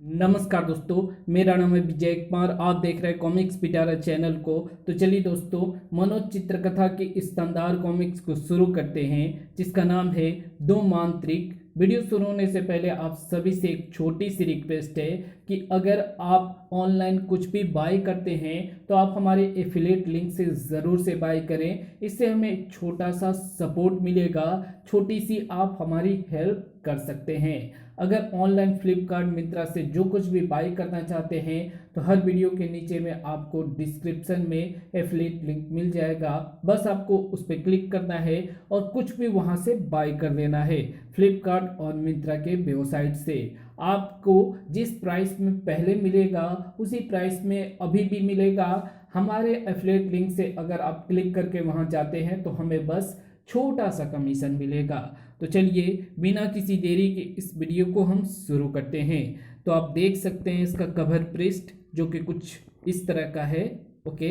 नमस्कार दोस्तों, मेरा नाम है विजय कुमार। आप देख रहे हैं कॉमिक्स पिटारा चैनल को। तो चलिए दोस्तों, मनोज चित्रकथा की इस शानदार कॉमिक्स को शुरू करते हैं, जिसका नाम है दो मांत्रिक। वीडियो शुरू होने से पहले आप सभी से एक छोटी सी रिक्वेस्ट है कि अगर आप ऑनलाइन कुछ भी बाय करते हैं तो आप हमारे एफिलिएट लिंक से ज़रूर से बाय करें। इससे हमें एक छोटा सा सपोर्ट मिलेगा, छोटी सी आप हमारी हेल्प कर सकते हैं। अगर ऑनलाइन फ्लिपकार्ट मिंत्रा से जो कुछ भी बाय करना चाहते हैं तो हर वीडियो के नीचे में आपको डिस्क्रिप्शन में एफिलिएट लिंक मिल जाएगा। बस आपको उस पर क्लिक करना है और कुछ भी वहां से बाय कर देना है। फ्लिपकार्ट और मिंत्रा के वेबसाइट से आपको जिस प्राइस में पहले मिलेगा उसी प्राइस में अभी भी मिलेगा। हमारे एफिलिएट लिंक से अगर आप क्लिक करके वहां जाते हैं तो हमें बस छोटा सा कमीशन मिलेगा। तो चलिए बिना किसी देरी के इस वीडियो को हम शुरू करते हैं। तो आप देख सकते हैं इसका कवर पृष्ठ जो कि कुछ इस तरह का है। ओके,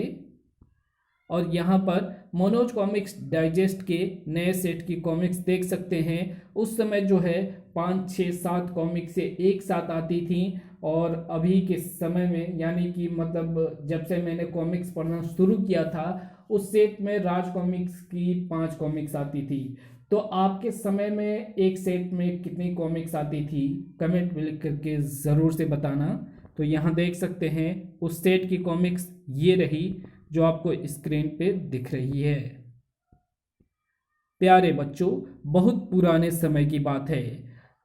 और यहाँ पर मनोज कॉमिक्स डाइजेस्ट के नए सेट की कॉमिक्स देख सकते हैं। उस समय जो है 5, 6, 7 कॉमिक्स से एक साथ आती थी, और अभी के समय में यानी कि मतलब जब से मैंने कॉमिक्स पढ़ना शुरू किया था उस सेट में राज कॉमिक्स की 5 कॉमिक्स आती थी। तो आपके समय में एक सेट में कितनी कॉमिक्स आती थी कमेंट में लिख करके ज़रूर से बताना। तो यहाँ देख सकते हैं उस सेट की कॉमिक्स ये रही जो आपको स्क्रीन पे दिख रही है। प्यारे बच्चों, बहुत पुराने समय की बात है।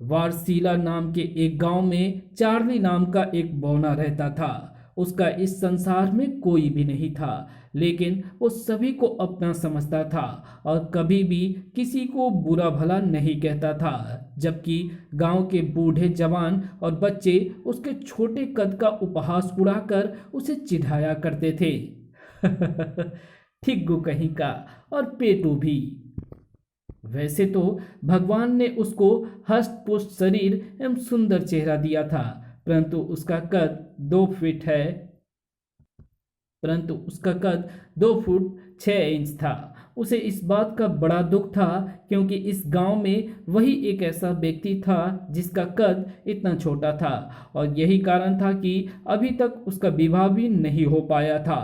वारसीला नाम के एक गांव में चार्ली नाम का एक बौना रहता था। उसका इस संसार में कोई भी नहीं था, लेकिन वो सभी को अपना समझता था और कभी भी किसी को बुरा भला नहीं कहता था। जबकि गांव के बूढ़े, जवान और बच्चे उसके छोटे कद का उपहास उड़ाकर उसे चिढ़ाया करते थे। ठिग्गू कहीं का, और पेटू भी। वैसे तो भगवान ने उसको हष्ट पुष्ट शरीर एवं सुंदर चेहरा दिया था, परंतु उसका कद 2 फीट है परंतु उसका कद 2 फुट 6 इंच था। उसे इस बात का बड़ा दुख था, क्योंकि इस गांव में वही एक ऐसा व्यक्ति था जिसका कद इतना छोटा था, और यही कारण था कि अभी तक उसका विवाह भी नहीं हो पाया था।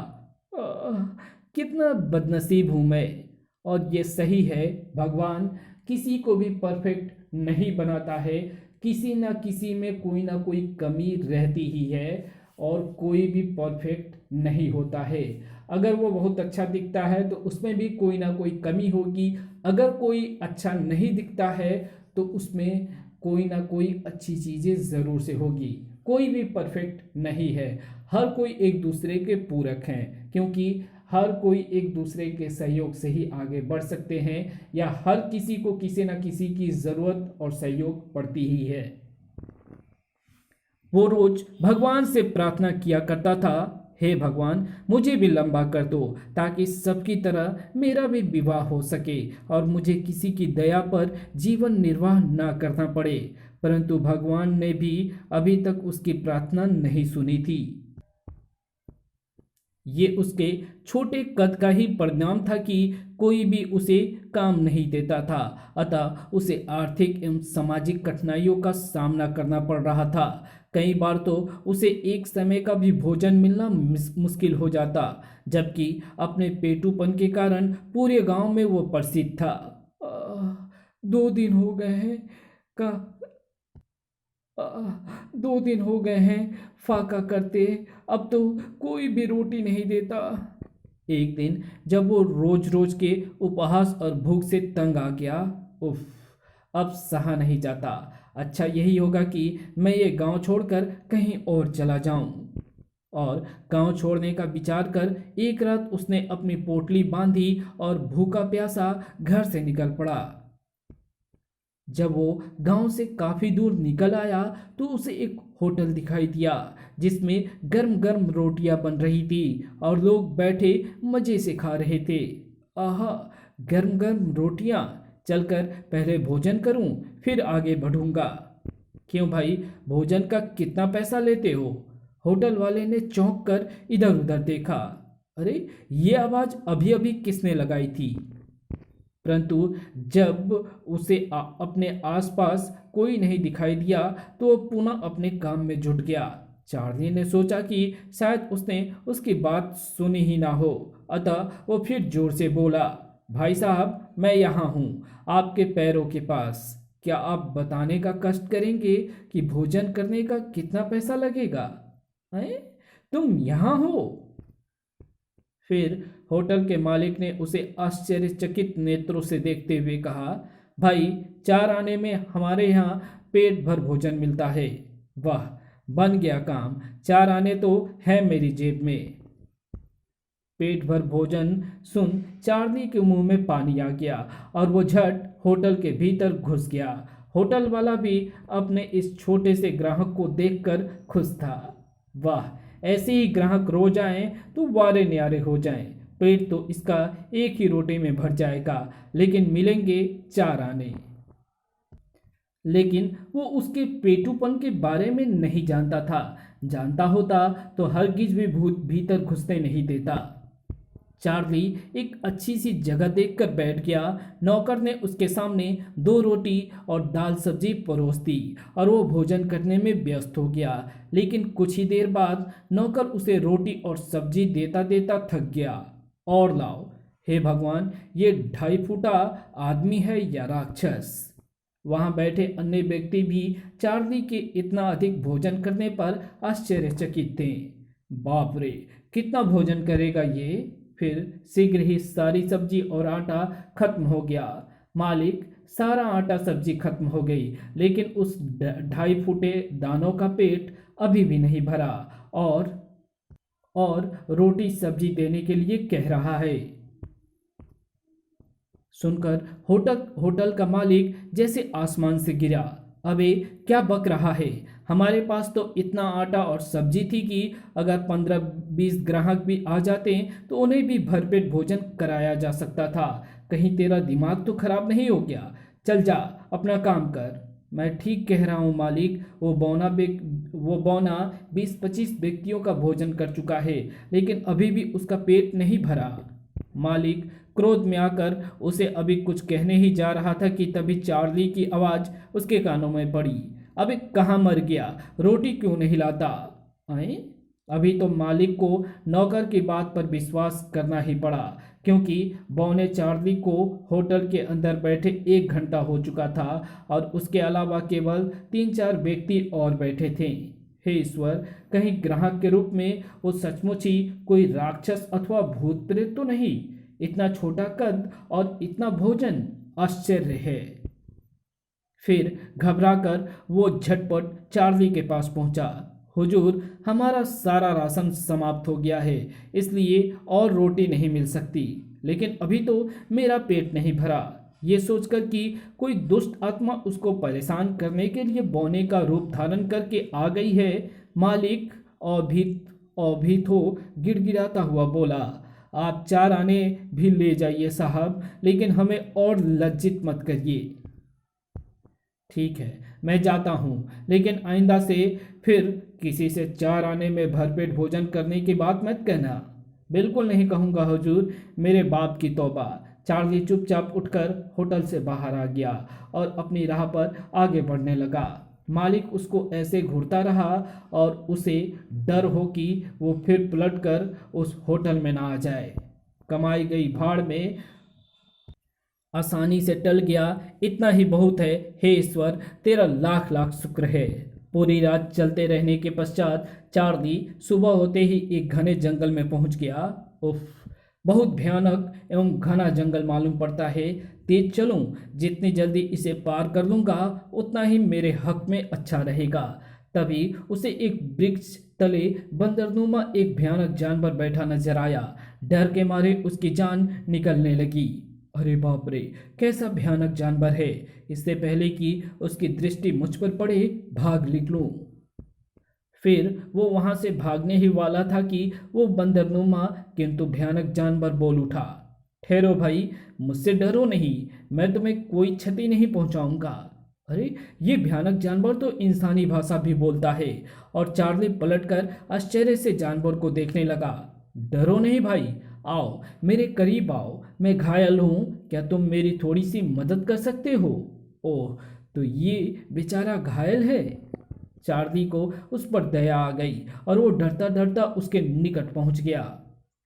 कितना बदनसीब हूं मैं। और ये सही है, भगवान किसी को भी परफेक्ट नहीं बनाता है। किसी ना किसी में कोई ना कोई कमी रहती ही है, और कोई भी परफेक्ट नहीं होता है। अगर वो बहुत अच्छा दिखता है तो उसमें भी कोई ना कोई कमी होगी। अगर कोई अच्छा नहीं दिखता है तो उसमें कोई ना कोई अच्छी चीज़ें ज़रूर से होगी। कोई भी परफेक्ट नहीं है। हर कोई एक दूसरे के पूरक हैं, क्योंकि हर कोई एक दूसरे के सहयोग से ही आगे बढ़ सकते हैं, या हर किसी को किसी न किसी की ज़रूरत और सहयोग पड़ती ही है। वो रोज भगवान से प्रार्थना किया करता था, हे भगवान, मुझे भी लंबा कर दो ताकि सबकी तरह मेरा भी विवाह हो सके और मुझे किसी की दया पर जीवन निर्वाह ना करना पड़े। परंतु भगवान ने भी अभी तक उसकी प्रार्थना नहीं सुनी थी। ये उसके छोटे कद का ही परिणाम था कि कोई भी उसे काम नहीं देता था, अतः उसे आर्थिक एवं सामाजिक कठिनाइयों का सामना करना पड़ रहा था। कई बार तो उसे एक समय का भी भोजन मिलना मुश्किल हो जाता, जबकि अपने पेटूपन के कारण पूरे गांव में वो प्रसिद्ध था। 2 दिन हो गए हैं का 2 दिन हो गए हैं फाका करते, अब तो कोई भी रोटी नहीं देता। एक दिन जब वो रोज रोज के उपहास और भूख से तंग आ गया, उफ, अब सहा नहीं जाता। अच्छा यही होगा कि मैं ये गांव छोड़कर कहीं और चला जाऊं। और गांव छोड़ने का विचार कर एक रात उसने अपनी पोटली बांधी और भूखा प्यासा घर से निकल पड़ा। जब वो गांव से काफी दूर निकल आया तो उसे एक होटल दिखाई दिया, जिसमें गर्म गर्म रोटियां बन रही थी और लोग बैठे मजे से खा रहे थे। आहा, गर्म गर्म रोटियां, चलकर पहले भोजन करूं फिर आगे बढ़ूंगा। क्यों भाई, भोजन का कितना पैसा लेते हो? होटल वाले ने चौंक कर इधर उधर देखा। अरे, ये आवाज अभी अभी किसने लगाई थी? परंतु जब उसे अपने आसपास कोई नहीं दिखाई दिया तो वो पुनः अपने काम में जुट गया। चार्ली ने सोचा कि शायद उसने उसकी बात सुनी ही ना हो, अतः वो फिर जोर से बोला, भाई साहब, मैं यहाँ हूँ, आपके पैरों के पास। क्या आप बताने का कष्ट करेंगे कि भोजन करने का कितना पैसा लगेगा? हैं? तुम यहाँ हो? फिर होटल के मालिक ने उसे आश्चर्यचकित नेत्रों से देखते हुए कहा, भाई, 4 आने में हमारे यहाँ पेट भर भोजन मिलता है। वाह, बन गया काम। 4 आने तो है मेरी जेब में। पेट भर भोजन सुन चार्ली के मुंह में पानी आ गया और वो झट होटल के भीतर घुस गया। होटल वाला भी अपने इस छोटे से ग्राहक को देखकर खुश था। वाह, ऐसे ही ग्राहक रोज आए तो वारे न्यारे हो जाएं। पेट तो इसका एक ही रोटी में भर जाएगा, लेकिन मिलेंगे 4 आने। लेकिन वो उसके पेटूपन के बारे में नहीं जानता था। जानता होता तो हरगिज भी भूत भीतर घुसने नहीं देता। चार्ली एक अच्छी सी जगह देखकर बैठ गया। नौकर ने उसके सामने 2 रोटी और दाल सब्जी परोस दी और वो भोजन करने में व्यस्त हो गया। लेकिन कुछ ही देर बाद नौकर उसे रोटी और सब्जी देता देता थक गया। और लाओ, हे भगवान, ये 2.5 फुटा आदमी है या राक्षस? वहां बैठे अन्य व्यक्ति भी चार्ली के इतना अधिक भोजन करने पर आश्चर्यचकित थे। बाप रे, कितना भोजन करेगा ये? फिर शीघ्र ही सारी सब्जी और आटा खत्म हो गया। मालिक, सारा आटा सब्जी खत्म हो गई, लेकिन उस 2.5 फुटे दानों का पेट अभी भी नहीं भरा और रोटी सब्जी देने के लिए कह रहा है। सुनकर होटल का मालिक जैसे आसमान से गिरा। अबे, क्या बक रहा है? हमारे पास तो इतना आटा और सब्जी थी कि अगर 15-20 ग्राहक भी आ जाते तो उन्हें भी भरपेट भोजन कराया जा सकता था। कहीं तेरा दिमाग तो खराब नहीं हो गया? चल जा, अपना काम कर। मैं ठीक कह रहा हूँ मालिक, वो बौना 20-25 व्यक्तियों का भोजन कर चुका है, लेकिन अभी भी उसका पेट नहीं भरा। मालिक क्रोध में आकर उसे अभी कुछ कहने ही जा रहा था कि तभी चार्ली की आवाज उसके कानों में पड़ी। अबे, कहाँ मर गया? रोटी क्यों नहीं लाता? आए? अभी तो मालिक को नौकर की बात पर विश्वास करना ही पड़ा, क्योंकि बौने चार्ली को होटल के अंदर बैठे 1 घंटा हो चुका था और उसके अलावा केवल 3-4 व्यक्ति और बैठे थे। हे ईश्वर, कहीं ग्राहक के रूप में वो सचमुच ही कोई राक्षस अथवा भूत प्रेत तो नहीं? इतना छोटा कद और इतना भोजन, आश्चर्य है। फिर घबराकर वो झटपट चार्ली के पास पहुंचा। हुजूर, हमारा सारा राशन समाप्त हो गया है, इसलिए और रोटी नहीं मिल सकती, लेकिन अभी तो मेरा पेट नहीं भरा। ये सोचकर कि कोई दुष्ट आत्मा उसको परेशान करने के लिए बौने का रूप धारण करके आ गई है, मालिक अभीत हो गिड़गिड़ाता हुआ बोला, आप 4 आने भी ले जाइए साहब, लेकिन हमें और लज्जित मत करिए। ठीक है, मैं जाता हूँ, लेकिन आइंदा से फिर किसी से 4 आने में भरपेट भोजन करने की बात मत कहना। बिल्कुल नहीं कहूँगा हुजूर, मेरे बाप की तौबा। चार्ली चुपचाप उठकर होटल से बाहर आ गया और अपनी राह पर आगे बढ़ने लगा। मालिक उसको ऐसे घूरता रहा और उसे डर हो कि वो फिर पलटकर उस होटल में ना आ जाए। कमाई गई भाड़ में आसानी से टल गया, इतना ही बहुत है। हे ईश्वर, तेरा लाख लाख शुक्र है। पूरी रात चलते रहने के पश्चात चार्ली सुबह होते ही एक घने जंगल में पहुंच गया। उफ, बहुत भयानक एवं घना जंगल मालूम पड़ता है। तेज चलूं, जितनी जल्दी इसे पार कर लूंगा उतना ही मेरे हक में अच्छा रहेगा। तभी उसे एक वृक्ष तले बंदरनुमा एक भयानक जानवर बैठा नजर आया। डर के मारे उसकी जान निकलने लगी। अरे बाप रे, कैसा भयानक जानवर है! इससे पहले कि उसकी दृष्टि मुझ पर पड़े, भाग निकलूं। फिर वो वहां से भागने ही वाला था कि वो बंदरनुमा किंतु भयानक जानवर बोल उठा, ठहरो भाई, मुझसे डरो नहीं, मैं तुम्हें कोई क्षति नहीं पहुंचाऊंगा। अरे, ये भयानक जानवर तो इंसानी भाषा भी बोलता है। और चार्ली पलटकर आश्चर्य से जानवर को देखने लगा। डरो नहीं भाई, आओ मेरे करीब आओ, मैं घायल हूँ, क्या तुम मेरी थोड़ी सी मदद कर सकते हो? ओह, तो ये बेचारा घायल है। चार्ली को उस पर दया आ गई और वो डरता डरता उसके निकट पहुंच गया।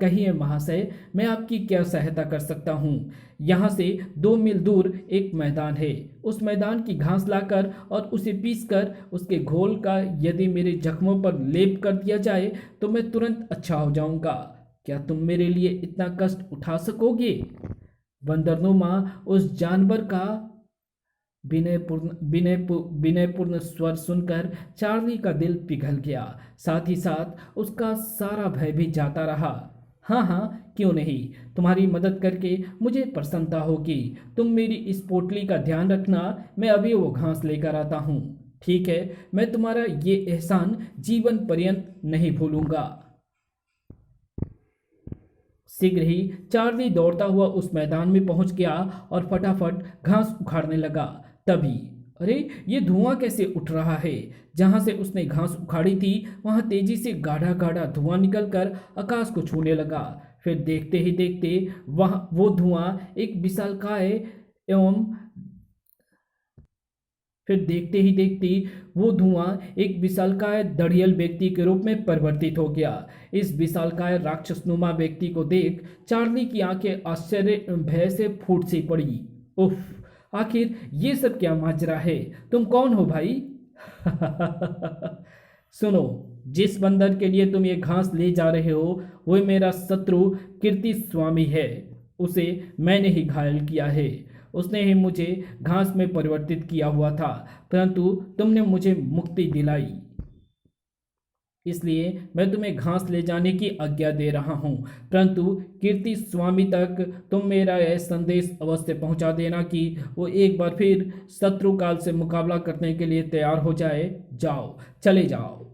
कहिए महाशय, मैं आपकी क्या सहायता कर सकता हूँ? यहाँ से 2 मील दूर एक मैदान है। उस मैदान की घास लाकर और उसे पीसकर उसके घोल का यदि मेरे जख्मों पर लेप कर दिया जाए तो मैं तुरंत अच्छा हो जाऊंगा। क्या तुम मेरे लिए इतना कष्ट उठा सकोगे? बंदरनुमा उस जानवर का विनयपूर्ण स्वर सुनकर चार्ली का दिल पिघल गया। साथ ही साथ उसका सारा भय भी जाता रहा। हाँ हाँ, क्यों नहीं, तुम्हारी मदद करके मुझे प्रसन्नता होगी। तुम मेरी इस पोटली का ध्यान रखना, मैं अभी वो घास लेकर आता हूँ। ठीक है, मैं तुम्हारा ये एहसान जीवन पर्यंत नहीं भूलूंगा। शीघ्र ही चार्ली दौड़ता हुआ उस मैदान में पहुंच गया और फटाफट घास उखाड़ने लगा। तभी अरे, ये धुआं कैसे उठ रहा है? जहां से उसने घास उखाड़ी थी वहां तेजी से गाढ़ा गाढ़ा धुआं निकलकर आकाश को छूने लगा। फिर देखते ही देखते वह वो धुआं एक विशालकाय एवं फिर देखते ही देखते वो धुआं एक विशालकाय दड़ियल व्यक्ति के रूप में परिवर्तित हो गया। इस विशालकाय राक्षसनुमा व्यक्ति को देख चार्ली की आंखें आश्चर्य भय से फूट सी पड़ी। उफ, आखिर ये सब क्या माजरा है? तुम कौन हो भाई? सुनो, जिस बंदर के लिए तुम ये घास ले जा रहे हो वो मेरा शत्रु कीर्ति स्वामी है। उसे मैंने ही घायल किया है। उसने ही मुझे घास में परिवर्तित किया हुआ था, परंतु तुमने मुझे मुक्ति दिलाई, इसलिए मैं तुम्हें घास ले जाने की आज्ञा दे रहा हूँ। परंतु कीर्ति स्वामी तक तुम मेरा यह संदेश अवश्य पहुँचा देना कि वो एक बार फिर शत्रु काल से मुकाबला करने के लिए तैयार हो जाए। जाओ, चले जाओ।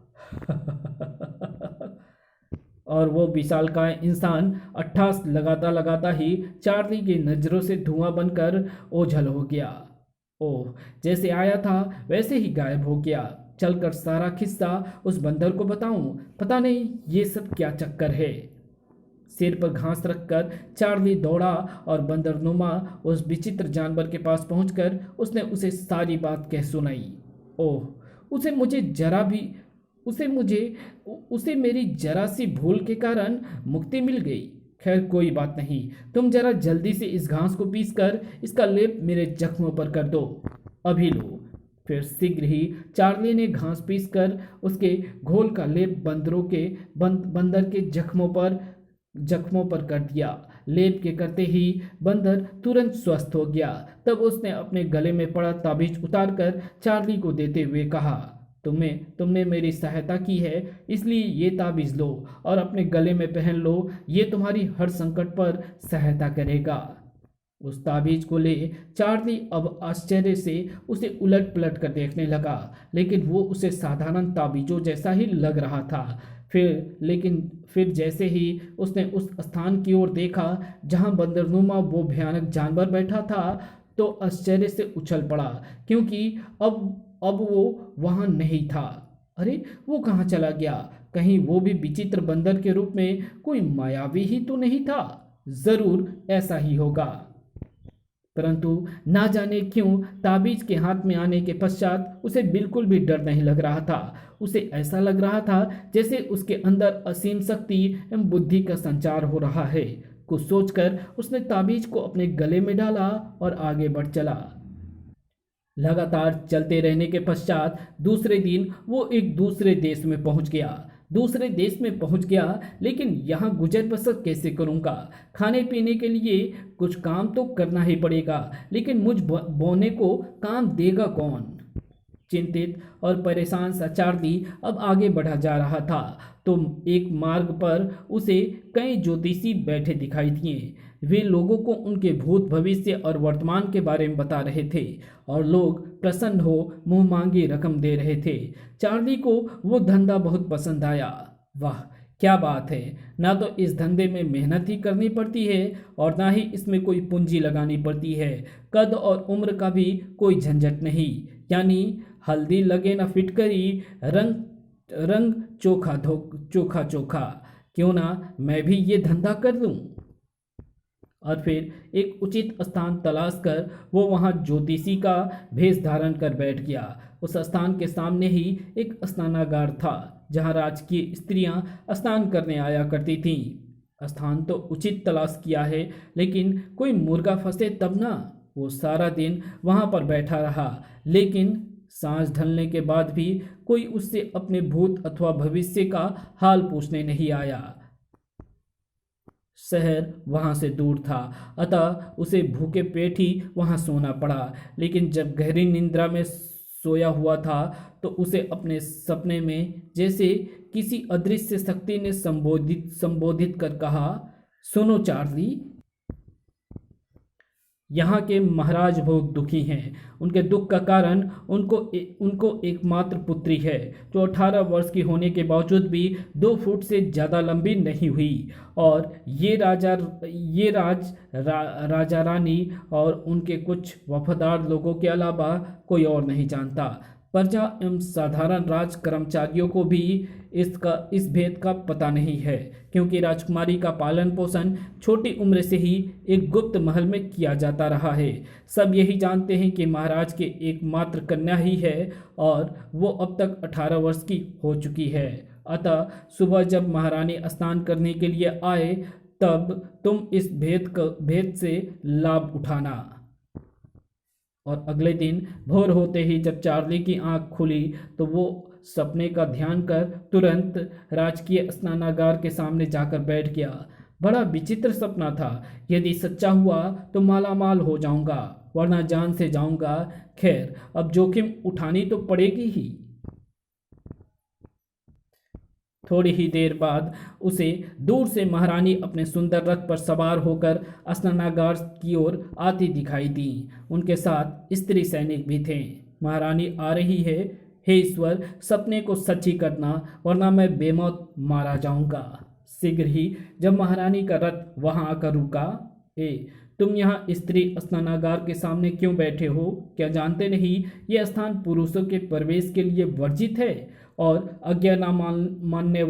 और वो विशालकाय इंसान अट्ठास लगाता लगाता ही चार्ली की नज़रों से धुआं बनकर ओझल हो गया। ओह, जैसे आया था वैसे ही गायब हो गया। चलकर सारा किस्सा उस बंदर को बताऊं? पता नहीं ये सब क्या चक्कर है। सिर पर घास रखकर चार्ली दौड़ा और बंदरनुमा उस विचित्र जानवर के पास पहुंचकर उसने उसे सारी बात कह सुनाई। ओह, उसे मुझे जरा भी उसे मेरी जरा सी भूल के कारण मुक्ति मिल गई। खैर कोई बात नहीं, तुम जरा जल्दी से इस घास को पीसकर इसका लेप मेरे जख्मों पर कर दो। अभी लो। फिर शीघ्र ही चार्ली ने घास पीसकर उसके घोल का लेप बंदर के जख्मों पर कर दिया। लेप के करते ही बंदर तुरंत स्वस्थ हो गया। तब उसने अपने गले में पड़ा ताबीज उतारकर चार्ली को देते हुए कहा, तुमने मेरी सहायता की है, इसलिए ये ताबीज लो और अपने गले में पहन लो। ये तुम्हारी हर संकट पर सहायता करेगा। उस ताबीज को ले चार्ली अब आश्चर्य से उसे उलट पलट कर देखने लगा, लेकिन वो उसे साधारण ताबीजों जैसा ही लग रहा था। फिर जैसे ही उसने उस स्थान की ओर देखा जहां बंदरनुमा वो भयानक जानवर बैठा था, तो आश्चर्य से उछल पड़ा, क्योंकि अब वो वहां नहीं था। अरे, वो कहाँ चला गया? कहीं वो भी विचित्र बंदर के रूप में कोई मायावी ही तो नहीं था? जरूर ऐसा ही होगा। परंतु ना जाने क्यों ताबीज के हाथ में आने के पश्चात उसे बिल्कुल भी डर नहीं लग रहा था। उसे ऐसा लग रहा था जैसे उसके अंदर असीम शक्ति एवं बुद्धि का संचार हो रहा है। कुछ सोचकर उसने ताबीज को अपने गले में डाला और आगे बढ़ चला। लगातार चलते रहने के पश्चात दूसरे दिन वो एक दूसरे देश में पहुंच गया। लेकिन यहाँ गुजर बसर कैसे करूँगा? खाने पीने के लिए कुछ काम तो करना ही पड़ेगा, लेकिन मुझ बोने को काम देगा कौन? चिंतित और परेशान सा चार्ली अब आगे बढ़ा जा रहा था, तो एक मार्ग पर उसे कई ज्योतिषी बैठे दिखाई दिए। वे लोगों को उनके भूत भविष्य और वर्तमान के बारे में बता रहे थे और लोग प्रसन्न हो मुंह मांगी रकम दे रहे थे। चार्ली को वो धंधा बहुत पसंद आया। वाह, क्या बात है! ना तो इस धंधे में मेहनत ही करनी पड़ती है और ना ही इसमें कोई पूंजी लगानी पड़ती है। कद और उम्र का भी कोई झंझट नहीं, यानी हल्दी लगे ना फिटकरी, रंग चोखा चोखा। क्यों ना मैं भी ये धंधा कर लूं? और फिर एक उचित स्थान तलाश कर वो वहाँ ज्योतिषी का भेष धारण कर बैठ गया। उस स्थान के सामने ही एक स्नानागार था जहाँ राजकीय स्त्रियां स्नान करने आया करती थीं। स्थान तो उचित तलाश किया है, लेकिन कोई मुर्गा फंसे तब ना। वो सारा दिन वहां पर बैठा रहा, लेकिन सांझ ढलने के बाद भी कोई उससे अपने भूत अथवा भविष्य का हाल पूछने नहीं आया। शहर वहां से दूर था, अतः उसे भूखे पेट ही वहां सोना पड़ा। लेकिन जब गहरी निद्रा में सोया हुआ था तो उसे अपने सपने में जैसे किसी अदृश्य शक्ति ने संबोधित कर कहा, सुनो चार्ली, यहाँ के महाराज बहुत दुखी हैं। उनके दुख का कारण उनको एकमात्र पुत्री है जो 18 वर्ष की होने के बावजूद भी 2 फुट से ज़्यादा लंबी नहीं हुई। और ये राजा रानी और उनके कुछ वफादार लोगों के अलावा कोई और नहीं जानता। प्रजा एवं साधारण राज कर्मचारियों को भी इस भेद का पता नहीं है, क्योंकि राजकुमारी का पालन पोषण छोटी उम्र से ही एक गुप्त महल में किया जाता रहा है। सब यही जानते हैं कि महाराज के एकमात्र कन्या ही है और वो अब तक 18 वर्ष की हो चुकी है। अतः सुबह जब महारानी स्नान करने के लिए आए तब तुम इस भेद से लाभ उठाना। और अगले दिन भोर होते ही जब चार्ली की आंख खुली तो वो सपने का ध्यान कर तुरंत राजकीय स्नानागार के सामने जाकर बैठ गया। बड़ा विचित्र सपना था। यदि सच्चा हुआ तो मालामाल हो जाऊंगा, वरना जान से जाऊंगा। खैर, अब जोखिम उठानी तो पड़ेगी ही। थोड़ी ही देर बाद उसे दूर से महारानी अपने सुंदर रथ पर सवार होकर स्नानागार की ओर आती दिखाई दी। उनके साथ स्त्री सैनिक भी थे। महारानी आ रही है, हे ईश्वर, सपने को सच्ची करना, वरना मैं बेमौत मारा जाऊंगा। शीघ्र ही जब महारानी का रथ वहां आकर रुका, तुम यहाँ स्त्री स्नानागार के सामने क्यों बैठे हो? क्या जानते नहीं यह स्थान पुरुषों के प्रवेश के लिए वर्जित है और आज्ञा न मानने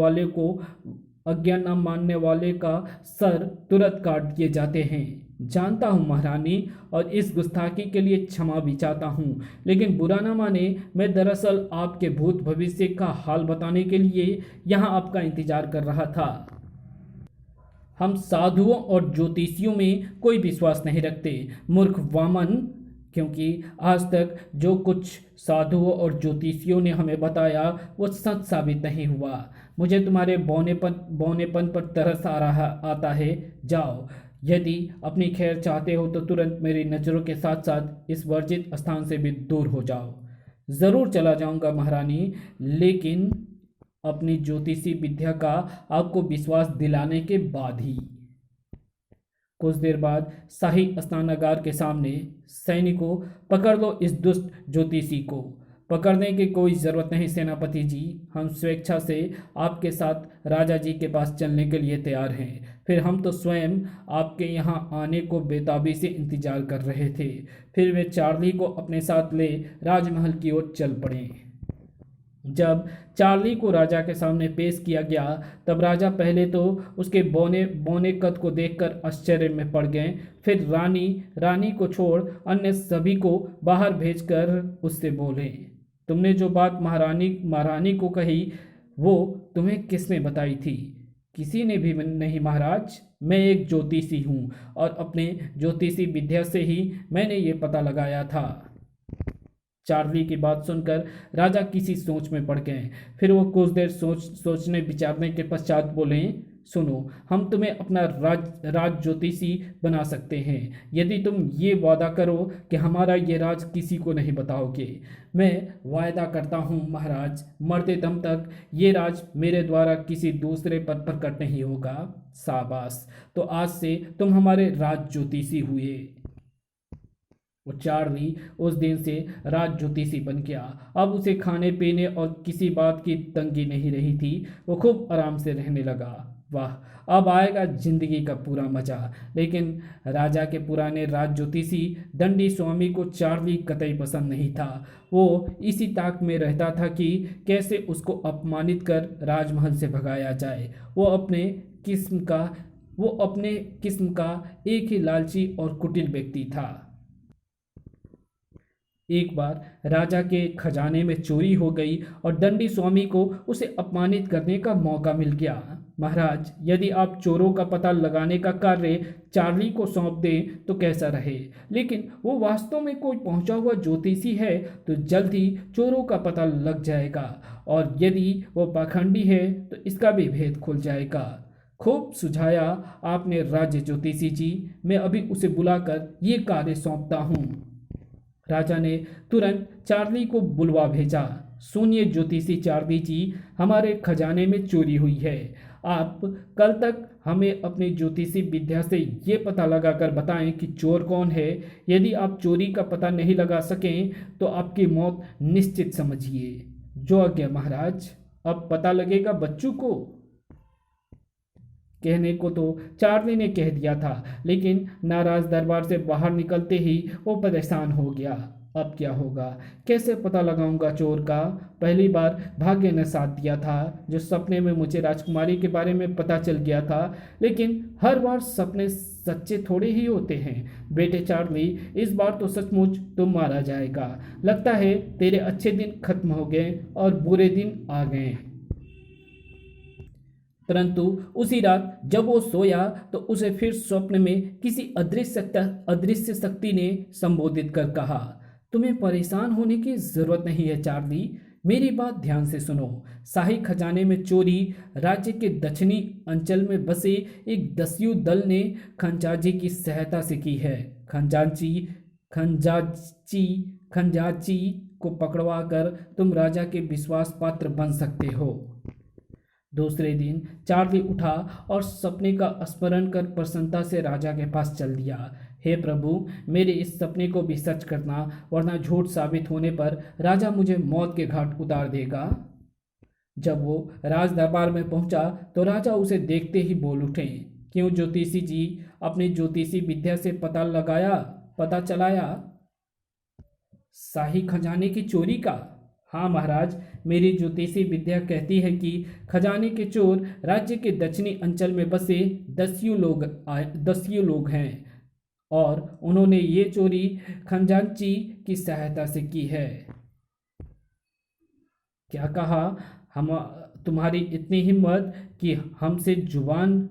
वाले का सर तुरंत काट दिए जाते हैं। जानता हूँ महारानी, और इस गुस्ताखी के लिए क्षमा भी चाहता हूँ, लेकिन बुरा न माने, मैं दरअसल आपके भूत भविष्य का हाल बताने के लिए यहाँ आपका इंतजार कर रहा था। हम साधुओं और ज्योतिषियों में कोई विश्वास नहीं रखते, मूर्ख वामन, क्योंकि आज तक जो कुछ साधुओं और ज्योतिषियों ने हमें बताया वो सच साबित नहीं हुआ। मुझे तुम्हारे बौनेपन पर तरस आता है। जाओ, यदि अपनी खैर चाहते हो तो तुरंत मेरी नज़रों के साथ साथ इस वर्जित स्थान से भी दूर हो जाओ। ज़रूर चला जाऊंगा महारानी, लेकिन अपनी ज्योतिषी विद्या का आपको विश्वास दिलाने के बाद ही। कुछ देर बाद शाही स्नानागार के सामने सैनिकों, पकड़ लो इस दुष्ट ज्योतिषी को। पकड़ने की कोई ज़रूरत नहीं सेनापति जी, हम स्वेच्छा से आपके साथ राजा जी के पास चलने के लिए तैयार हैं। फिर हम तो स्वयं आपके यहाँ आने को बेताबी से इंतजार कर रहे थे। फिर वे चार्ली को अपने साथ ले राजमहल की ओर चल पड़े। जब चार्ली को राजा के सामने पेश किया गया तब राजा पहले तो उसके बौने कद को देखकर आश्चर्य में पड़ गए। फिर रानी को छोड़ अन्य सभी को बाहर भेजकर उससे बोले, तुमने जो बात महारानी को कही वो तुम्हें किसने बताई थी? किसी ने भी नहीं महाराज, मैं एक ज्योतिषी हूँ और अपने ज्योतिषी विद्या से ही मैंने ये पता लगाया था। चार्ली की बात सुनकर राजा किसी सोच में पड़ गए। फिर वो कुछ देर सोचने विचारने के पश्चात बोले, सुनो, हम तुम्हें अपना राज ज्योतिषी बना सकते हैं यदि तुम ये वादा करो कि हमारा ये राज किसी को नहीं बताओगे। मैं वायदा करता हूँ महाराज, मरते दम तक ये राज मेरे द्वारा किसी दूसरे पर प्रकट नहीं होगा। शाबाश, तो आज से तुम हमारे राज ज्योतिषी हुए। वो चार्ली उस दिन से राज ज्योतिषी बन गया। अब उसे खाने पीने और किसी बात की तंगी नहीं रही थी। वो खूब आराम से रहने लगा। वाह, अब आएगा जिंदगी का पूरा मजा। लेकिन राजा के पुराने राज ज्योतिषी दंडी स्वामी को चार्ली कतई पसंद नहीं था। वो इसी ताक में रहता था कि कैसे उसको अपमानित कर राजमहल से भगाया जाए। वो अपने किस्म का वो अपने किस्म का एक ही लालची और कुटिल व्यक्ति था। एक बार राजा के खजाने में चोरी हो गई और दंडी स्वामी को उसे अपमानित करने का मौका मिल गया। महाराज, यदि आप चोरों का पता लगाने का कार्य चार्ली को सौंप दें तो कैसा रहे, लेकिन वो वास्तव में कोई पहुंचा हुआ ज्योतिषी है तो जल्द ही चोरों का पता लग जाएगा, और यदि वो पाखंडी है तो इसका भी भेद खुल जाएगा। खूब सुझाया आपने राज्य ज्योतिषी जी, मैं अभी उसे बुलाकर ये कार्य सौंपता हूँ। राजा ने तुरंत चार्ली को बुलवा भेजा। सुनिए ज्योतिषी चार्ली जी, हमारे खजाने में चोरी हुई है। आप कल तक हमें अपनी ज्योतिषी विद्या से ये पता लगाकर बताएं कि चोर कौन है। यदि आप चोरी का पता नहीं लगा सकें तो आपकी मौत निश्चित समझिए। जो आज्ञा महाराज। अब पता लगेगा बच्चों को। कहने को तो चार्ली ने कह दिया था, लेकिन नाराज दरबार से बाहर निकलते ही वो परेशान हो गया। अब क्या होगा, कैसे पता लगाऊंगा चोर का। पहली बार भाग्य ने साथ दिया था, जो सपने में मुझे राजकुमारी के बारे में पता चल गया था, लेकिन हर बार सपने सच्चे थोड़े ही होते हैं। बेटे चार्ली, इस बार तो सचमुच तुम मारा जाएगा। लगता है तेरे अच्छे दिन खत्म हो गए और बुरे दिन आ गए। परंतु उसी रात जब वो सोया तो उसे फिर स्वप्न में किसी अदृश्य शक्ति ने संबोधित कर कहा, तुम्हें परेशान होने की जरूरत नहीं है चार्ली, मेरी बात ध्यान से सुनो। शाही खजाने में चोरी राज्य के दक्षिणी अंचल में बसे एक दस्यु दल ने खंजाजी की सहायता से की है। खंजाची खंजाची को पकड़वा कर तुम राजा के विश्वास पात्र बन सकते हो। दूसरे दिन चार्ली उठा और सपने का स्मरण कर प्रसन्नता से राजा के पास चल दिया। हे प्रभु, मेरे इस सपने को भी सच करना, वरना झूठ साबित होने पर राजा मुझे मौत के घाट उतार देगा। जब वो राज दरबार में पहुंचा तो राजा उसे देखते ही बोल उठे, क्यों ज्योतिषी जी, अपनी ज्योतिषी विद्या से पता चलाया शाही खजाने की चोरी का? हाँ महाराज, मेरी ज्योतिषी विद्या कहती है कि खजाने के चोर राज्य के दक्षिणी अंचल में बसे दस्यु लोग हैं, और उन्होंने ये चोरी खंजांची की सहायता से की है। क्या कहा? हम तुम्हारी इतनी हिम्मत कि हमसे जुबान?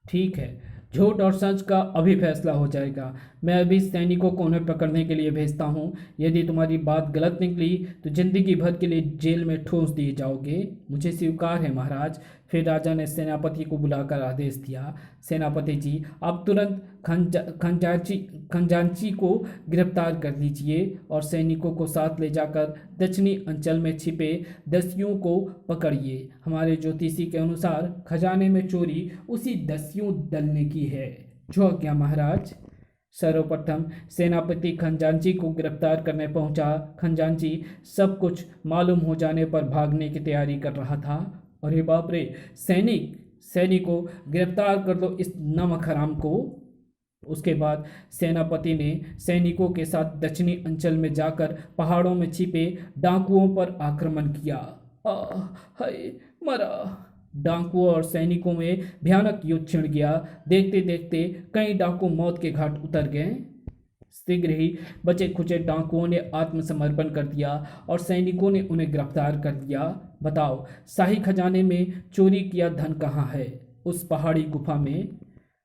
ठीक है, झूठ और सच का अभी फैसला हो जाएगा। मैं अभी सैनिकों को उन्हें पकड़ने के लिए भेजता हूँ। यदि तुम्हारी बात गलत निकली तो जिंदगी भर के लिए जेल में ठूंस दिए जाओगे। मुझे स्वीकार है महाराज। फिर राजा ने सेनापति को बुलाकर आदेश दिया, सेनापति जी, आप तुरंत खंजांची को गिरफ्तार कर लीजिए और सैनिकों को साथ ले जाकर दक्षिणी अंचल में छिपे दस्युओं को पकड़िए। हमारे ज्योतिषी के अनुसार खजाने में चोरी उसी दस्यु दल ने की है। जो आज्ञा महाराज। सर्वप्रथम सेनापति खंजांची को गिरफ्तार करने पहुंचा। खंजांची सब कुछ मालूम हो जाने पर भागने की तैयारी कर रहा था। अरे बाप रे, सैनिकों गिरफ्तार कर लो इस नमक हराम को। उसके बाद सेनापति ने सैनिकों के साथ दक्षिणी अंचल में जाकर पहाड़ों में छिपे डाकुओं पर आक्रमण किया। हाय मरा। डाकुओं और सैनिकों में भयानक युद्ध छिड़ गया। देखते देखते कई डाकू मौत के घाट उतर गए। शीघ्र ही बचे खुचे डाकुओं ने आत्मसमर्पण कर दिया और सैनिकों ने उन्हें गिरफ्तार कर लिया। बताओ, शाही खजाने में चोरी किया धन कहाँ है? उस पहाड़ी गुफा में।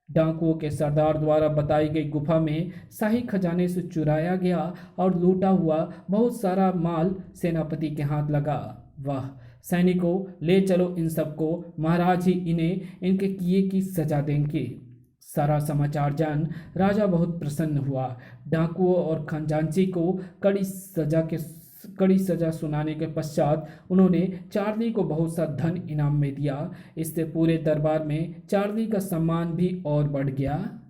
डाकुओं के सरदार द्वारा बताई गई गुफा में शाही खजाने से चुराया गया और लूटा हुआ बहुत सारा माल सेनापति के हाथ लगा। वाह! सैनिकों, ले चलो इन सबको, महाराज ही इन्हें इनके किए की सजा देंगे। सारा समाचार जान राजा बहुत प्रसन्न हुआ। डाकुओं और खंजांची को कड़ी सजा सुनाने के पश्चात उन्होंने चार्ली को बहुत सा धन इनाम में दिया। इससे पूरे दरबार में चार्ली का सम्मान भी और बढ़ गया।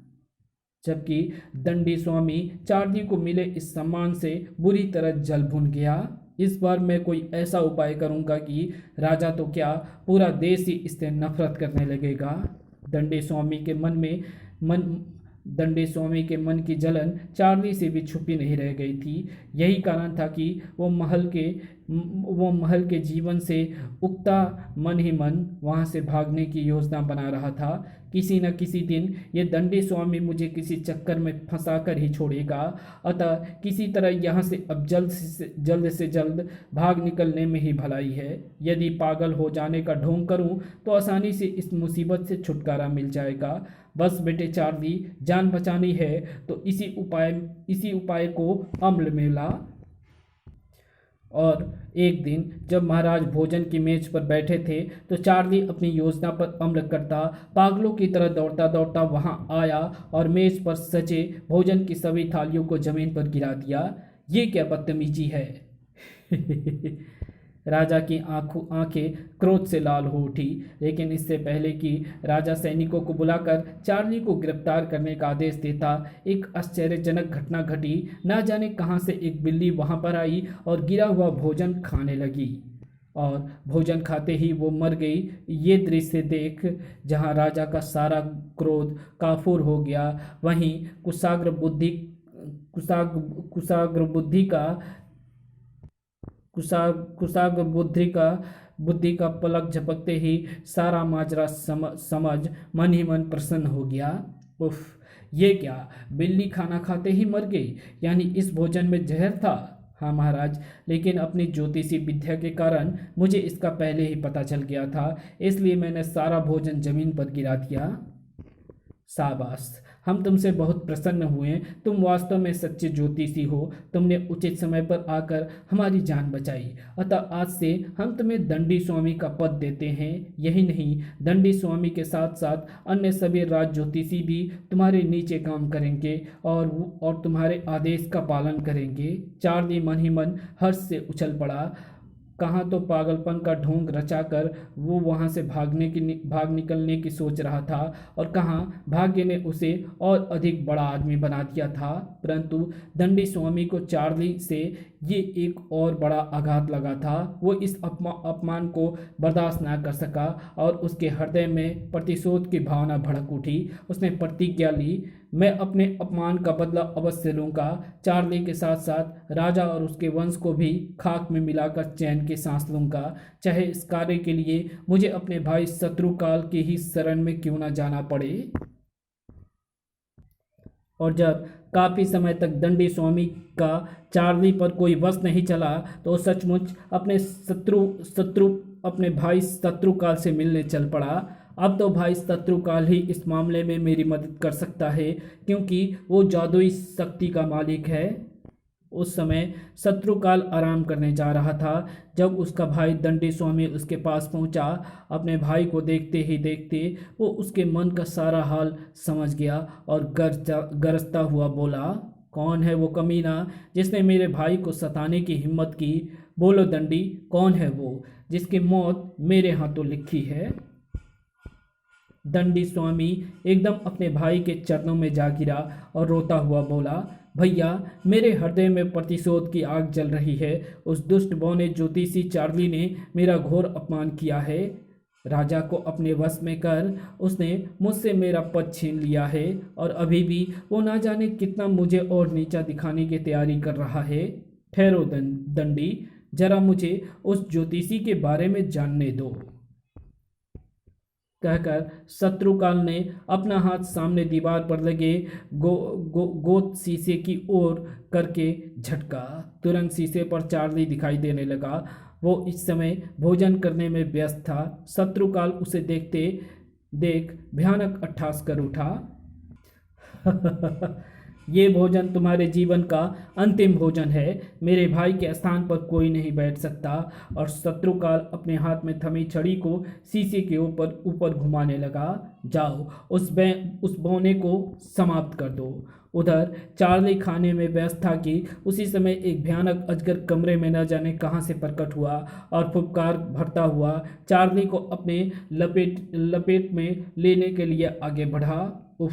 जबकि दंडी स्वामी चार्ली को मिले इस सम्मान से बुरी तरह जल भुन गया। इस बार मैं कोई ऐसा उपाय करूंगा कि राजा तो क्या, पूरा देश ही इससे नफरत करने लगेगा। दंडी स्वामी के मन की जलन चार्ली से भी छुपी नहीं रह गई थी। यही कारण था कि वो महल के वो महल के जीवन से उगता मन ही मन वहाँ से भागने की योजना बना रहा था। किसी न किसी दिन ये दंडी स्वामी मुझे किसी चक्कर में फंसा कर ही छोड़ेगा, अतः किसी तरह यहाँ से अब जल्द से जल्द भाग निकलने में ही भलाई है। यदि पागल हो जाने का ढोंग करूँ तो आसानी से इस मुसीबत से छुटकारा मिल जाएगा। बस बेटे चार्ली, जान बचानी है तो इसी उपाय को अमल में ला। और एक दिन जब महाराज भोजन की मेज पर बैठे थे तो चार्ली अपनी योजना पर अमल करता पागलों की तरह दौड़ता दौड़ता वहां आया और मेज पर सजे भोजन की सभी थालियों को जमीन पर गिरा दिया। ये क्या बदतमीजी है। राजा की आंखें क्रोध से लाल हो उठी, लेकिन इससे पहले कि राजा सैनिकों को बुलाकर चार्ली को गिरफ्तार करने का आदेश देता, एक आश्चर्यजनक घटना घटी। ना जाने कहां से एक बिल्ली वहां पर आई और गिरा हुआ भोजन खाने लगी, और भोजन खाते ही वो मर गई। ये दृश्य देख जहां राजा का सारा क्रोध काफूर हो गया, वहीं कुशाग्र बुद्धि का पलक झपकते ही सारा माजरा समझ मन ही मन प्रसन्न हो गया। उफ, ये क्या, बिल्ली खाना खाते ही मर गई, यानी इस भोजन में जहर था। हाँ महाराज, लेकिन अपनी ज्योतिषी विद्या के कारण मुझे इसका पहले ही पता चल गया था, इसलिए मैंने सारा भोजन जमीन पर गिरा दिया। शाबाश, हम तुमसे बहुत प्रसन्न हुए। तुम वास्तव में सच्चे ज्योतिषी हो। तुमने उचित समय पर आकर हमारी जान बचाई, अतः आज से हम तुम्हें दंडी स्वामी का पद देते हैं। यही नहीं, दंडी स्वामी के साथ साथ अन्य सभी राज ज्योतिषी भी तुम्हारे नीचे काम करेंगे और तुम्हारे आदेश का पालन करेंगे। चार्ली मन ही मन हर्ष से उछल पड़ा। कहाँ तो पागलपन का ढोंग रचाकर वो वहाँ से भाग निकलने की सोच रहा था, और कहाँ भाग्य ने उसे और अधिक बड़ा आदमी बना दिया था। परंतु दंडी स्वामी को चार्ली से ये एक और बड़ा आघात लगा था। वो इस अपमान को बर्दाश्त ना कर सका और उसके हृदय में प्रतिशोध की भावना भड़क उठी। उसने प्रतिज्ञा ली, मैं अपने अपमान का बदला अवश्य लूंगा। चार्ली के साथ साथ राजा और उसके वंश को भी खाक में मिलाकर चैन की सांस लूंगा, चाहे इस कार्य के लिए मुझे अपने भाई शत्रुकाल के ही शरण में क्यों ना जाना पड़े। और जब काफी समय तक दंडी स्वामी का चार्ली पर कोई वश नहीं चला तो सचमुच अपने भाई शत्रुकाल से मिलने चल पड़ा। अब तो भाई शत्रुकाल ही इस मामले में मेरी मदद कर सकता है, क्योंकि वो जादुई शक्ति का मालिक है। उस समय शत्रुकाल आराम करने जा रहा था जब उसका भाई दंडी स्वामी उसके पास पहुंचा। अपने भाई को देखते ही देखते वो उसके मन का सारा हाल समझ गया और गरजता हुआ बोला, कौन है वो कमीना जिसने मेरे भाई को सताने की हिम्मत की? बोलो दंडी, कौन है वो जिसकी मौत मेरे हाथों लिखी है? दंडी स्वामी एकदम अपने भाई के चरणों में जा गिरा और रोता हुआ बोला, भैया, मेरे हृदय में प्रतिशोध की आग जल रही है। उस दुष्ट बौने ज्योतिषी चार्ली ने मेरा घोर अपमान किया है। राजा को अपने वश में कर उसने मुझसे मेरा पद छीन लिया है, और अभी भी वो ना जाने कितना मुझे और नीचा दिखाने की तैयारी कर रहा है। ठहरो दंडी, जरा मुझे उस ज्योतिषी के बारे में जानने दो। कहकर शत्रुकाल ने अपना हाथ सामने दीवार पर लगे गोत शीशे की ओर करके झटका। तुरंत शीशे पर चार्ली दिखाई देने लगा। वो इस समय भोजन करने में व्यस्त था। शत्रुकाल उसे देख भयानक अट्टहास कर उठा। ये भोजन तुम्हारे जीवन का अंतिम भोजन है। मेरे भाई के स्थान पर कोई नहीं बैठ सकता। और शत्रुकाल अपने हाथ में थमी छड़ी को शीशे के ऊपर घुमाने लगा। जाओ, उस बौने को समाप्त कर दो। उधर चार्ली खाने में व्यस्त था कि उसी समय एक भयानक अजगर कमरे में न जाने कहां से प्रकट हुआ और फुफकार भरता हुआ चार्ली को अपने लपेट में लेने के लिए आगे बढ़ा। उफ,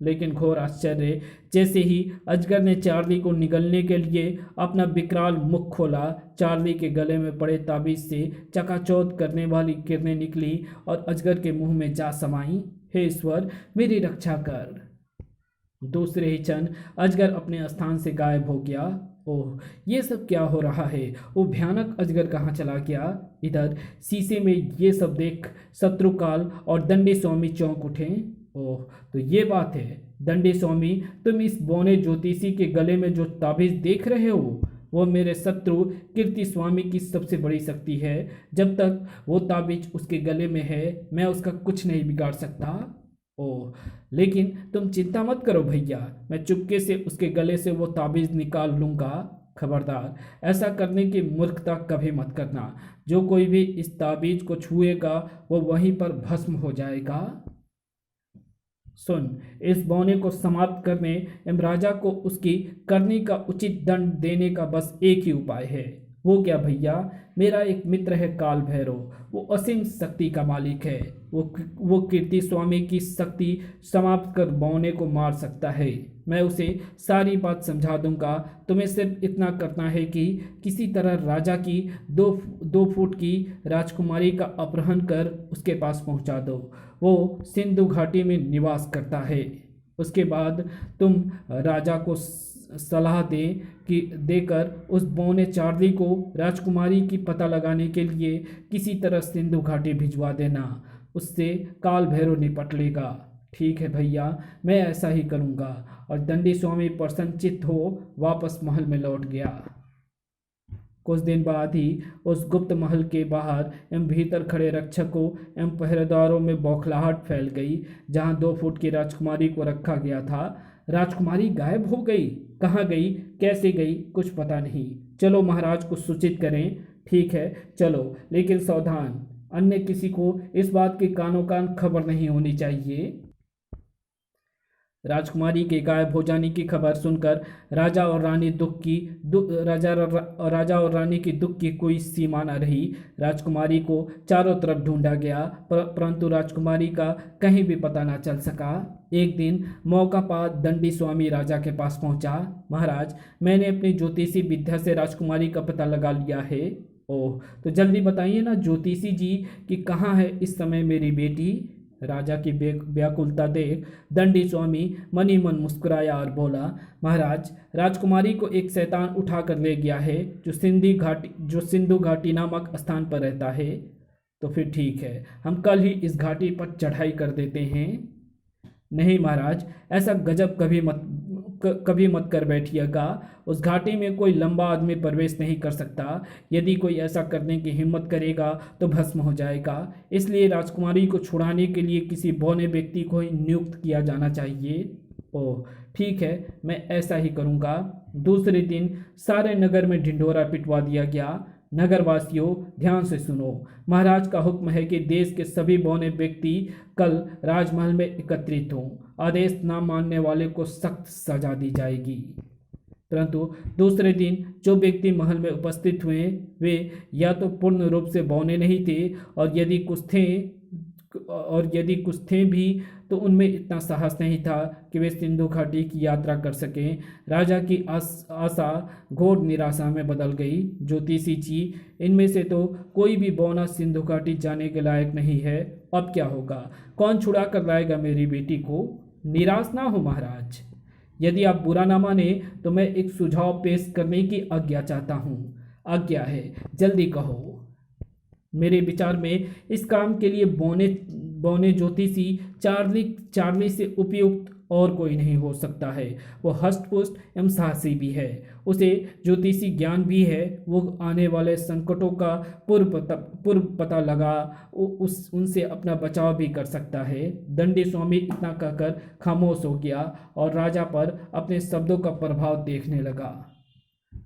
लेकिन घोर आश्चर्य, जैसे ही अजगर ने चार्ली को निगलने के लिए अपना विकराल मुख खोला, चार्ली के गले में पड़े ताबीज से चकाचौंध करने वाली किरणें निकली और अजगर के मुंह में जा समाई। हे ईश्वर, मेरी रक्षा कर। दूसरे ही क्षण अजगर अपने स्थान से गायब हो गया। ओह, ये सब क्या हो रहा है? वो भयानक अजगर कहाँ चला गया? इधर शीशे में ये सब देख शत्रुकाल और दंडी स्वामी चौंक उठे। ओह, तो ये बात है दंडी स्वामी, तुम इस बौने ज्योतिषी के गले में जो ताबीज देख रहे हो वो मेरे शत्रु कीर्ति स्वामी की सबसे बड़ी शक्ति है। जब तक वो ताबीज उसके गले में है मैं उसका कुछ नहीं बिगाड़ सकता। ओह, लेकिन तुम चिंता मत करो भैया, मैं चुपके से उसके गले से वो ताबीज निकाल लूंगा। खबरदार, ऐसा करने की मूर्खता कभी मत करना। जो कोई भी इस ताबीज को छुएगा वो वहीं पर भस्म हो जाएगा। सुन, इस बौने को समाप्त करने एवं राजा को उसकी करनी का उचित दंड देने का बस एक ही उपाय है। वो क्या भैया? मेरा एक मित्र है काल भैरव, वो असीम शक्ति का मालिक है। वो कीर्ति स्वामी की शक्ति समाप्त कर बौने को मार सकता है। मैं उसे सारी बात समझा दूंगा। तुम्हें सिर्फ इतना करना है कि किसी तरह राजा की 2 फुट की राजकुमारी का अपहरण कर उसके पास पहुंचा दो। वो सिंधु घाटी में निवास करता है। उसके बाद तुम राजा को सलाह देकर उस बौने चार्ली को राजकुमारी की पता लगाने के लिए किसी तरह सिंधु घाटी भिजवा देना। उससे काल भैरव निपट लेगा। ठीक है भैया, मैं ऐसा ही करूँगा। और दंडी स्वामी प्रसन्नचित्त हो वापस महल में लौट गया। कुछ दिन बाद ही उस गुप्त महल के बाहर एवं भीतर खड़े रक्षकों एवं पहरेदारों में बौखलाहट फैल गई। जहां 2 फुट की राजकुमारी को रखा गया था, राजकुमारी गायब हो गई। कहाँ गई, कैसे गई, कुछ पता नहीं। चलो महाराज को सूचित करें। ठीक है चलो, लेकिन सावधान, अन्य किसी को इस बात की कानो कान खबर नहीं होनी चाहिए। राजकुमारी के गायब हो जाने की खबर सुनकर राजा और रानी की दुख की कोई सीमा न रही। राजकुमारी को चारों तरफ ढूंढा गया परंतु राजकुमारी का कहीं भी पता न चल सका। एक दिन मौका पा दंडी स्वामी राजा के पास पहुंचा। महाराज, मैंने अपनी ज्योतिषी विद्या से राजकुमारी का पता लगा लिया है। ओह, तो जल्दी बताइए ना ज्योतिषी जी कि कहाँ है इस समय मेरी बेटी। राजा की व्याकुलता देख दंडी स्वामी मनी मन मुस्कुराया और बोला, महाराज, राजकुमारी को एक शैतान उठा कर ले गया है जो सिंधु घाटी नामक स्थान पर रहता है। तो फिर ठीक है, हम कल ही इस घाटी पर चढ़ाई कर देते हैं। नहीं महाराज, ऐसा गजब कभी मत कर बैठिएगा। उस घाटी में कोई लंबा आदमी प्रवेश नहीं कर सकता। यदि कोई ऐसा करने की हिम्मत करेगा तो भस्म हो जाएगा। इसलिए राजकुमारी को छुड़ाने के लिए किसी बौने व्यक्ति को ही नियुक्त किया जाना चाहिए। ओह ठीक है, मैं ऐसा ही करूँगा। दूसरे दिन सारे नगर में ढिंढोरा पिटवा दिया गया। नगरवासियों, ध्यान से सुनो। महाराज का हुक्म है कि देश के सभी बौने व्यक्ति कल राजमहल में एकत्रित हों। आदेश न मानने वाले को सख्त सजा दी जाएगी। परंतु दूसरे दिन जो व्यक्ति महल में उपस्थित हुए वे या तो पूर्ण रूप से बौने नहीं थे और यदि कुछ थे भी तो उनमें इतना साहस नहीं था कि वे सिंधु घाटी की यात्रा कर सकें। राजा की आशा घोर निराशा में बदल गई। ज्योतिषी जी, इनमें से तो कोई भी बौना सिंधु घाटी जाने के लायक नहीं है। अब क्या होगा? कौन छुड़ा कर लाएगा मेरी बेटी को? निराश ना हो महाराज। यदि आप बुरा ना माने तो मैं एक सुझाव पेश करने की आज्ञा चाहता हूँ। आज्ञा है, जल्दी कहो। मेरे विचार में इस काम के लिए बौने ज्योतिषी चार्ली से उपयुक्त और कोई नहीं हो सकता है। वो हष्टपुष्ट एवं साहसी भी है, उसे ज्योतिषी ज्ञान भी है। वो आने वाले संकटों का पूर्व पता लगा उनसे अपना बचाव भी कर सकता है। दंडी स्वामी इतना कहकर खामोश हो गया और राजा पर अपने शब्दों का प्रभाव देखने लगा।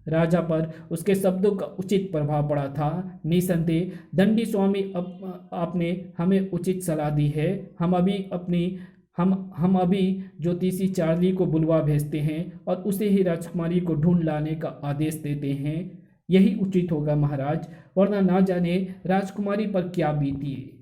राजा पर उसके शब्दों का उचित प्रभाव पड़ा था। निसंदेह दंडी स्वामी आपने हमें उचित सलाह दी है। हम अभी ज्योतिषी चार्ली को बुलवा भेजते हैं और उसे ही राजकुमारी को ढूंढ लाने का आदेश देते हैं। यही उचित होगा महाराज, वरना ना जाने राजकुमारी पर क्या बीती।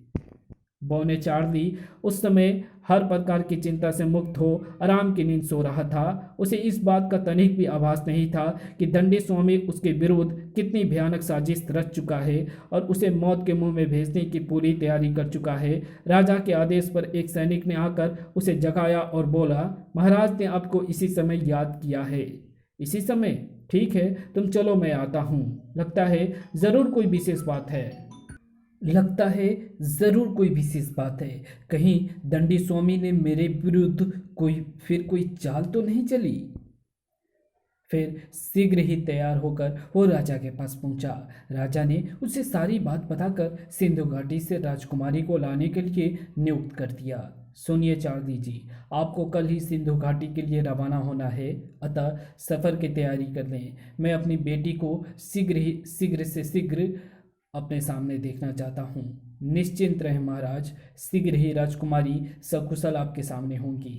बौने चार्ली उस समय हर प्रकार की चिंता से मुक्त हो आराम की नींद सो रहा था। उसे इस बात का तनिक भी आभास नहीं था कि दंडी स्वामी उसके विरुद्ध कितनी भयानक साजिश रच चुका है और उसे मौत के मुंह में भेजने की पूरी तैयारी कर चुका है। राजा के आदेश पर एक सैनिक ने आकर उसे जगाया और बोला, महाराज ने आपको इसी समय याद किया है। इसी समय? ठीक है, तुम चलो, मैं आता हूँ। लगता है ज़रूर कोई विशेष बात है। लगता है ज़रूर कोई विशेष बात है। कहीं दंडी स्वामी ने मेरे विरुद्ध कोई चाल तो नहीं चली। फिर शीघ्र ही तैयार होकर वो राजा के पास पहुंचा। राजा ने उसे सारी बात बताकर सिंधु घाटी से राजकुमारी को लाने के लिए नियुक्त कर दिया। सुनिए चारदी जी, आपको कल ही सिंधु घाटी के लिए रवाना होना है, अतः सफ़र की तैयारी कर लें। मैं अपनी बेटी को शीघ्र से शीघ्र अपने सामने देखना चाहता हूँ। निश्चिंत रहे महाराज, शीघ्र ही राजकुमारी सकुशल आपके सामने होंगी।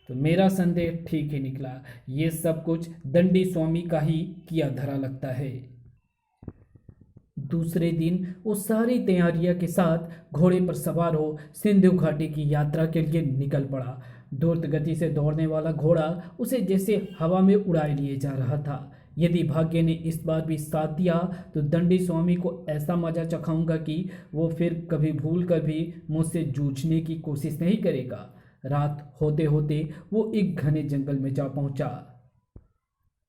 तो मेरा संदेह ठीक ही निकला। ये सब कुछ दंडी स्वामी का ही किया धरा लगता है। दूसरे दिन वो सारी तैयारियां के साथ घोड़े पर सवार हो सिंधु घाटी की यात्रा के लिए निकल पड़ा। द्रुत गति से दौड़ने वाला घोड़ा उसे जैसे हवा में उड़ाए लिए जा रहा था। यदि भाग्य ने इस बार भी साथ दिया तो दंडी स्वामी को ऐसा मजा चखाऊंगा कि वो फिर कभी भूल कर भी मुझसे जूझने की कोशिश नहीं करेगा। रात होते होते वो एक घने जंगल में जा पहुंचा।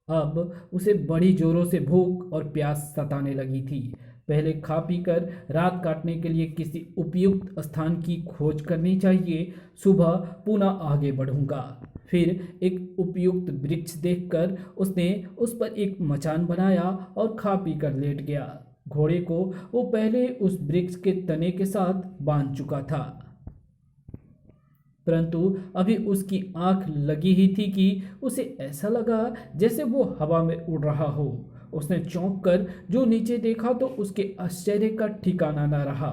अब उसे बड़ी जोरों से भूख और प्यास सताने लगी थी। पहले खा पी कर रात काटने के लिए किसी उपयुक्त स्थान की खोज करनी चाहिए। सुबह पुनः आगे बढ़ूंगा। फिर एक उपयुक्त वृक्ष देखकर उसने उस पर एक मचान बनाया और खा पी कर लेट गया। घोड़े को वो पहले उस वृक्ष के तने के साथ बांध चुका था, परंतु अभी उसकी आंख लगी ही थी कि उसे ऐसा लगा जैसे वो हवा में उड़ रहा हो। उसने चौंक कर जो नीचे देखा तो उसके आश्चर्य का ठिकाना न रहा।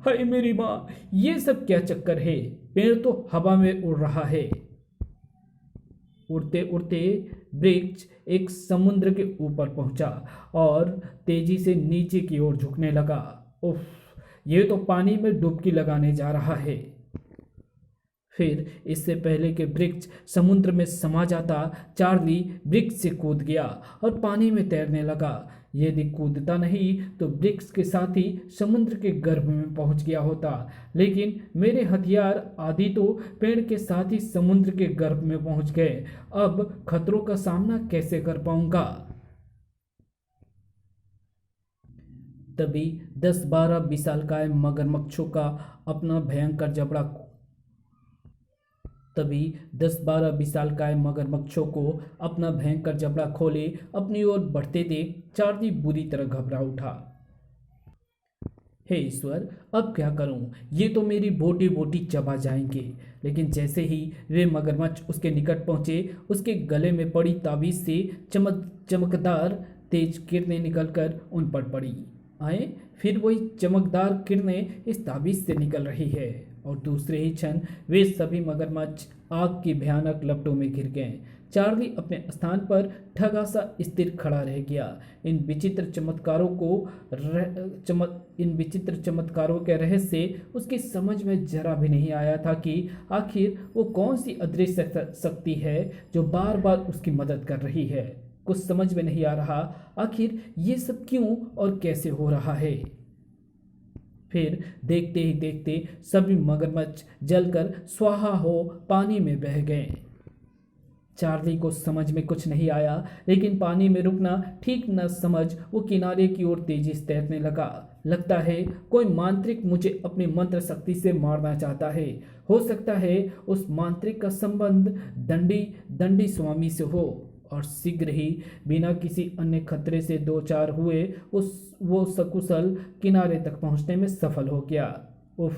हाय मेरी माँ, ये सब क्या चक्कर है? पेड़ तो हवा में उड़ रहा है। उड़ते उड़ते वृक्ष एक समुद्र के ऊपर पहुंचा और तेजी से नीचे की ओर झुकने लगा। उफ, ये तो पानी में डुबकी लगाने जा रहा है। फिर इससे पहले कि वृक्ष समुद्र में समा जाता, चार्ली वृक्ष से कूद गया और पानी में तैरने लगा। यदि कूदता नहीं तो वृक्ष के साथ ही समुद्र के गर्भ में पहुंच गया होता, लेकिन मेरे हथियार आदि तो पेड़ के साथ ही समुद्र के गर्भ में पहुंच गए। अब खतरों का सामना कैसे कर पाऊंगा? तभी 10-12 विशालकाय मगरमच्छों का अपना भयंकर जबड़ा तभी 10-12 विशालकाय मगरमच्छों को अपना भयंकर जबड़ा खोले अपनी ओर बढ़ते देख चार्ली बुरी तरह घबरा उठा। हे ईश्वर, अब क्या करूं? ये तो मेरी बोटी बोटी चबा जाएंगे। लेकिन जैसे ही वे मगरमच्छ उसके निकट पहुंचे, उसके गले में पड़ी ताबीज से चमकदार तेज किरणें निकलकर उन पर पड़ी। आए, फिर वही चमकदार किरणें इस ताबीज से निकल रही है और दूसरे ही क्षण वे सभी मगरमच्छ आग की भयानक लपटों में घिर गए। चार्ली अपने स्थान पर ठगा सा स्थिर खड़ा रह गया। इन विचित्र चमत्कारों के रहस्य उसकी समझ में जरा भी नहीं आया था कि आखिर वो कौन सी अदृश्य शक्ति है जो बार बार उसकी मदद कर रही है। कुछ समझ में नहीं आ रहा, आखिर ये सब क्यों और कैसे हो रहा है। फिर देखते ही देखते सभी मगरमच्छ जलकर स्वाहा हो पानी में बह गए। चार्ली को समझ में कुछ नहीं आया, लेकिन पानी में रुकना ठीक न समझ वो किनारे की ओर तेजी से तैरने लगा। लगता है कोई मांत्रिक मुझे अपनी मंत्र शक्ति से मारना चाहता है। हो सकता है उस मांत्रिक का संबंध दंडी स्वामी से हो और शीघ्र ही बिना किसी अन्य खतरे से दो चार हुए वो सकुशल किनारे तक पहुंचने में सफल हो गया। उफ,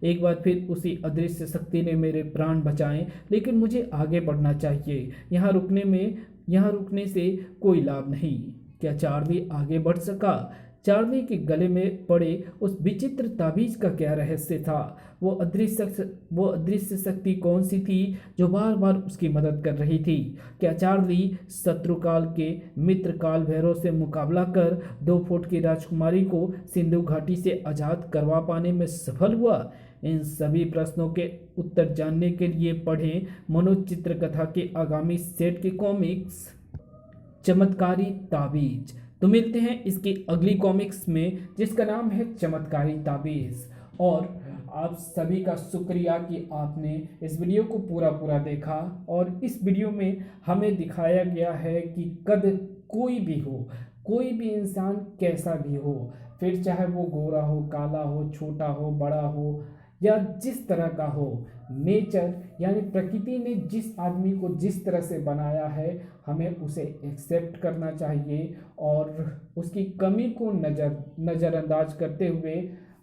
एक बार फिर उसी अदृश्य शक्ति ने मेरे प्राण बचाए, लेकिन मुझे आगे बढ़ना चाहिए। यहाँ रुकने से कोई लाभ नहीं। क्या चार्ली आगे बढ़ सका? चार्ली के गले में पड़े उस विचित्र ताबीज का क्या रहस्य था? वो अदृश्य शक्ति कौन सी थी जो बार बार उसकी मदद कर रही थी? क्या चार्ली शत्रुकाल के मित्र काल भैरव से मुकाबला कर 2 फुट की राजकुमारी को सिंधु घाटी से आज़ाद करवा पाने में सफल हुआ? इन सभी प्रश्नों के उत्तर जानने के लिए पढ़ें मनोज चित्रकथा के आगामी सेट के कॉमिक्स चमत्कारी ताबीज। तो मिलते हैं इसकी अगली कॉमिक्स में जिसका नाम है चमत्कारी ताबीज। और आप सभी का शुक्रिया कि आपने इस वीडियो को पूरा देखा। और इस वीडियो में हमें दिखाया गया है कि कद कोई भी हो, कोई भी इंसान कैसा भी हो, फिर चाहे वो गोरा हो, काला हो, छोटा हो, बड़ा हो या जिस तरह का हो, नेचर यानी प्रकृति ने जिस आदमी को जिस तरह से बनाया है हमें उसे एक्सेप्ट करना चाहिए और उसकी कमी को नज़रअंदाज करते हुए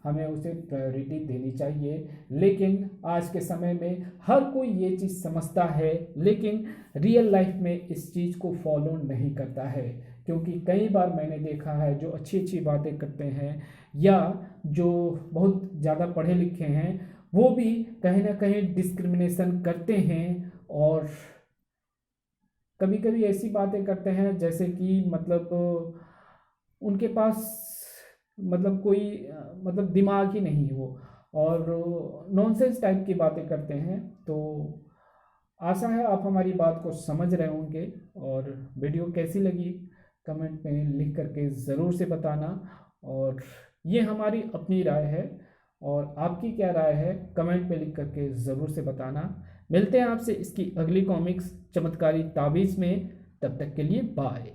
हमें उसे प्रायोरिटी देनी चाहिए। लेकिन आज के समय में हर कोई ये चीज़ समझता है, लेकिन रियल लाइफ में इस चीज़ को फॉलो नहीं करता है। क्योंकि कई बार मैंने देखा है जो अच्छी अच्छी बातें करते हैं या जो बहुत ज़्यादा पढ़े लिखे हैं वो भी कहीं ना कहीं डिस्क्रिमिनेशन करते हैं और कभी कभी ऐसी बातें करते हैं जैसे कि मतलब उनके पास मतलब कोई मतलब दिमाग ही नहीं हो और नॉनसेंस टाइप की बातें करते हैं। तो आशा है आप हमारी बात को समझ रहे होंगे और वीडियो कैसी लगी कमेंट में लिख करके ज़रूर से बताना। और ये हमारी अपनी राय है और आपकी क्या राय है कमेंट में लिख करके ज़रूर से बताना। मिलते हैं आपसे इसकी अगली कॉमिक्स चमत्कारी ताबीज़ में, तब तक के लिए बाय।